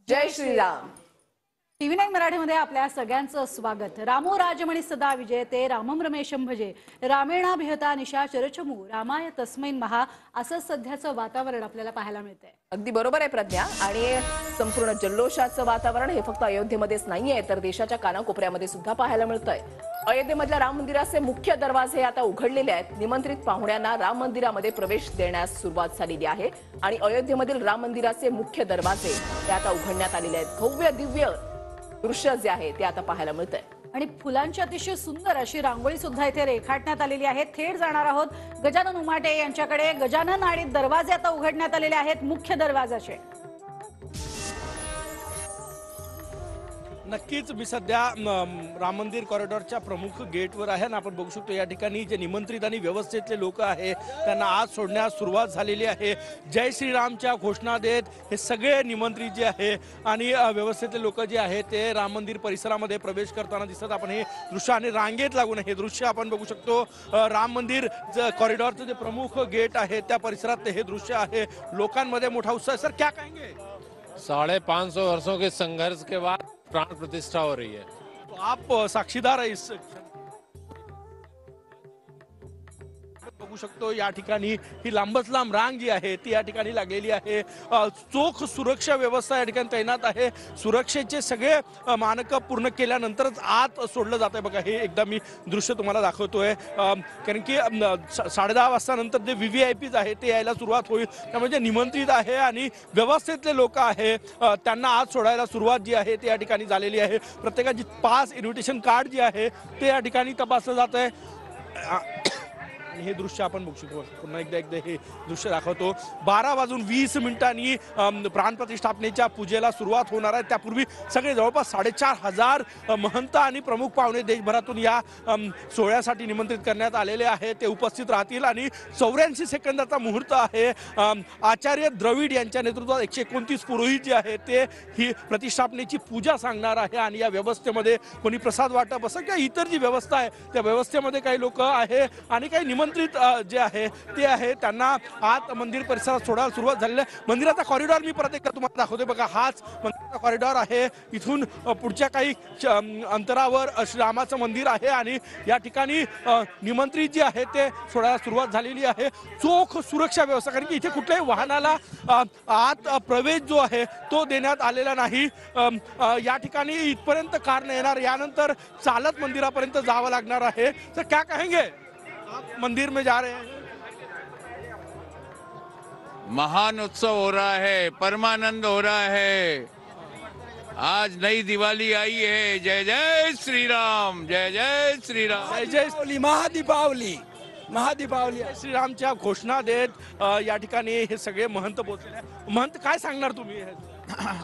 जय Shriram. TV9 मराठीमध्ये आपल्या सगळ्यांचं स्वागत। रामो राजमणी सदा विजयते रामम रमेशम भजे रामेणाभिहता निशाचरचमू रामाय तस्मै महा असं सध्याचं वातावरण आपल्याला पाहायला मिळतंय। अगदी बरोबर आहे प्रज्ञा। आणि संपूर्ण जल्लोषाचं वातावरण हे फक्त अयोध्येमध्येच नाहीये तर देशाच्या कानाकोपऱ्यामध्ये सुद्धा पाहायला मिळतंय। अयोध्येमधल्या राम मंदिराचे मुख्य दरवाजे आता उघडलेले आहेत। निमंत्रित पाहुण्यांना राम मंदिरामध्ये प्रवेश देण्यास सुरुवात झालेली आहे आणि अयोध्येमधील राम मंदिराचे मुख्य दरवाजे ते आता उघडण्यात आलेले आहेत। भव्य दिव्य दृश्य जे आहे ते आता पाहायला मिळतंय आणि फुलांची अतिशय सुंदर अशी रांगोळी सुद्धा इथे रेखाटण्यात आलेली आहे। थेट जाणार आहोत गजानन उमाटे यांच्याकडे। गजानन, आणि दरवाजे आता उघडण्यात आलेले आहेत मुख्य दरवाजाचे। नक्कीच मी सध्या राम मंदिर कॉरिडॉरच्या प्रमुख गेटवर आहे आणि आपण बघू शकतो या ठिकाणी जे निमंत्रित आणि व्यवस्थेतले लोक आहेत त्यांना आज सोडण्यास सुरुवात झालेली आहे। जय श्रीरामच्या घोषणा देत हे सगळे निमंत्रित जे आहे आणि व्यवस्थेतले लोक जे आहेत ते राम मंदिर परिसरामध्ये प्रवेश करताना दिसत। आपण हे दृश्य आणि रांगेत लागून हे दृश्य आपण बघू शकतो। राम मंदिर कॉरिडॉरचं जे प्रमुख गेट आहे त्या परिसरात हे दृश्य आहे। लोकांमध्ये मोठा उत्साह। सर क्या कहेंगे? 550 वर्षों के संघर्ष के बाद प्राण प्रतिष्ठा हो रही है। तो आप साक्षीदार है इस बघू शकतो या ठिकाणी ही लांबच लांब रांग जी आहे ती या ठिकाणी लागलेली आहे। चोख सुरक्षा व्यवस्था या ठिकाणी तैनात आहे। सुरक्षेचे सगळे मानकं पूर्ण केल्यानंतरच आत सोडलं जात आहे। बघा हे एकदा मी दृश्य तुम्हाला दाखवतोय कारण की 10:30 वाजता नंतर जे VVIPs आहे ते यायला सुरुवात होईल। त्यामुळे जे निमंत्रित आहे आणि व्यवस्थेतले लोक आहे त्यांना आत सोडायला सुरुवात जी आहे ती या ठिकाणी झालेली आहे। प्रत्येकाची पास इन्व्हिटेशन कार्ड जे आहे ते या ठिकाणी तपासलं जात आहे। हे दृश्य आपण बघू शकतो। पुन्हा एकदा हे दृश्य दाखवतो। 12:20 प्राणप्रतिष्ठापनेच्या पूजेला सुरुवात होणार आहे। त्यापूर्वी सगळे जवळपास 4,500 महंत आणि प्रमुख पाहुणे देशभरातून या सोहळ्यासाठी निमंत्रित करण्यात आलेले आहेत। ते उपस्थित राहतील आणि 84 सेकंदाचा मुहूर्त आहे। आचार्य द्रविड यांच्या नेतृत्वात 129 पुरोहित जे आहेत ते ही प्रतिष्ठापनेची पूजा सांगणार आहे आणि या व्यवस्थेमध्ये कोणी प्रसाद वाटप असं किंवा इतर जी व्यवस्था आहे त्या व्यवस्थेमध्ये काही लोक आहे आणि काही निमंत्रित जे आहे ते आहे त्यांना आत मंदिर परिसरात सोडायला सुरुवात झालेली आहे। मंदिराचा कॉरिडॉर मी परत एकदा तुम्हाला दाखवतोय। बघा हाच मंदिराचा कॉरिडॉर आहे। इथून पुढच्या काही अंतरावर श्रीरामाचं मंदिर आहे आणि या ठिकाणी निमंत्रित जे आहे ते सोडायला सुरुवात झालेली आहे। चोख सुरक्षा व्यवस्था कारण की इथे कुठल्याही वाहनाला आत प्रवेश जो आहे तो देण्यात आलेला नाही। या ठिकाणी इथपर्यंत कार नाही येणार, यानंतर चालत मंदिरापर्यंत जावं लागणार आहे। तर क्या कहेंगे? आप मंदिर में जा रहे हैं, महान उत्सव हो रहा है, परमानंद हो रहा है। आज नई दिवाली आई है। जय जय श्री राम, जय जय श्री राम, जय जय महादीपावली। महादीपावली श्रीरामच्या घोषणा देत या ठिकाणी हे सगळे महंत पोहोचले। महंत काय सांगणार तुम्ही?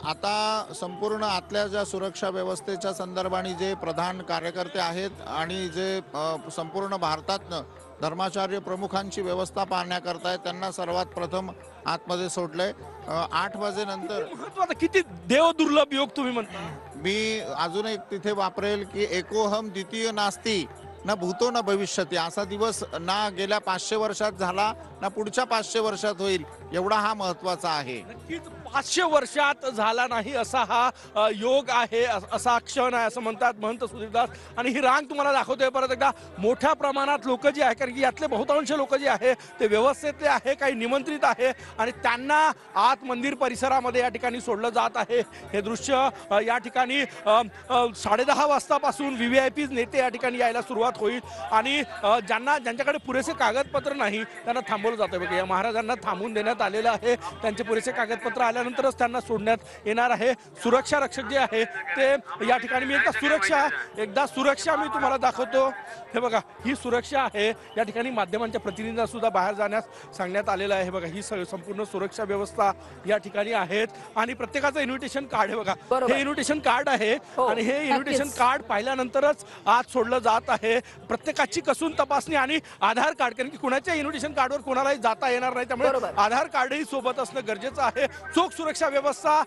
आता संपूर्ण आतल्या ज्या सुरक्षा व्यवस्थेच्या संदर्भाने जे प्रधान कार्यकर्ते आहेत आणि जे संपूर्ण भारतातनं धर्माचार्य प्रमुखांची व्यवस्था पाहण्याकरता त्यांना सर्वात प्रथम आतमध्ये सोडलंय। 8 वाजेनंतर महत्वाचं किती देवदुर्लभ योग तुम्ही म्हणता। मी अजून एक तिथे वापरेल की एकोहम द्वितीय नास्ती ना भूतो ना भविष्यती। असा दिवस ना गेल्या 500 वर्षात झाला ना पुढच्या 500 वर्षात होईल, एवढा हा महत्वाचा आहे। नक्कीच 500 वर्षात झाला नाही असा हा योग आहे, असा क्षण आहे असं म्हणतात महंत सुधीरदास। आणि ही रांग तुम्हाला दाखवतोय परत एकदा। मोठ्या प्रमाणात लोक जे आहे कारण की यातले बहुतांश लोक जे आहे ते व्यवस्थेतले आहे, काही निमंत्रित आहे आणि त्यांना आत मंदिर परिसरामध्ये या ठिकाणी सोडलं जात आहे। हे दृश्य या ठिकाणी 10:30 वाजतापासून VVIPs नेते या ठिकाणी यायला सुरुवात होईल आणि ज्यांच्याकडे पुरेसे कागदपत्र नाही त्यांना थांबवलं जातं। बघा या महाराजांना थांबून देण्यात आलेलं आहे। त्यांचे पुरेसे कागदपत्र आल्यानंतरच त्यांना सोडण्यात येणार आहे। सुरक्षा रक्षक जे आहे ते या ठिकाणी मी एकदा सुरक्षा मी तुम्हाला दाखवतो। हे बघा ही सुरक्षा आहे। या ठिकाणी माध्यमांच्या प्रतिनिधींना सुद्धा बाहेर जाण्यास सांगण्यात आलेलं आहे। बघा ही संपूर्ण सुरक्षा व्यवस्था या ठिकाणी आहेत आणि प्रत्येकाचं इन्व्हिटेशन कार्ड आहे। बघा हे इन्व्हिटेशन कार्ड आहे आणि हे इन्व्हिटेशन कार्ड पाहिल्यानंतरच आत सोडलं जात आहे। प्रत्येकाची कसून तपासणी आणि आधार कार्ड कारण की कुणाच्या इन्व्हिटेशन कार्डवर कोणालाही जाता येणार नाही, त्यामुळे बरोबर. आधार कार्डही सोबत असणं गरजेचं आहे. चोख सुरक्षा व्यवस्था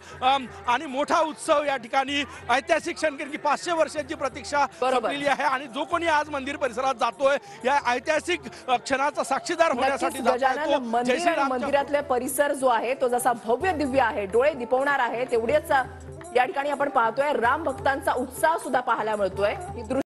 आणि मोठा उत्सव या ठिकाणी ऐतिहासिक क्षण, कारण की 500 वर्षांची प्रतीक्षा बरोबर. संपलेली आहे आणि जो कोणी आज मंदिर परिसरात जातोय या ऐतिहासिक क्षणाचा साक्षीदार होण्यासाठी नक्कीच जातोय गजानन, तो मंदिर जय आणि श्रीरामच्या मंदिरातले परिसर जो आहे तो जसा भव्य दिव्य आहे, डोळे दिपवणार आहे, तेवढेच या ठिकाणी आपण पाहतोय राम भक्तांचा उत्साह सुद्धा पाहायला मिळतोय. ही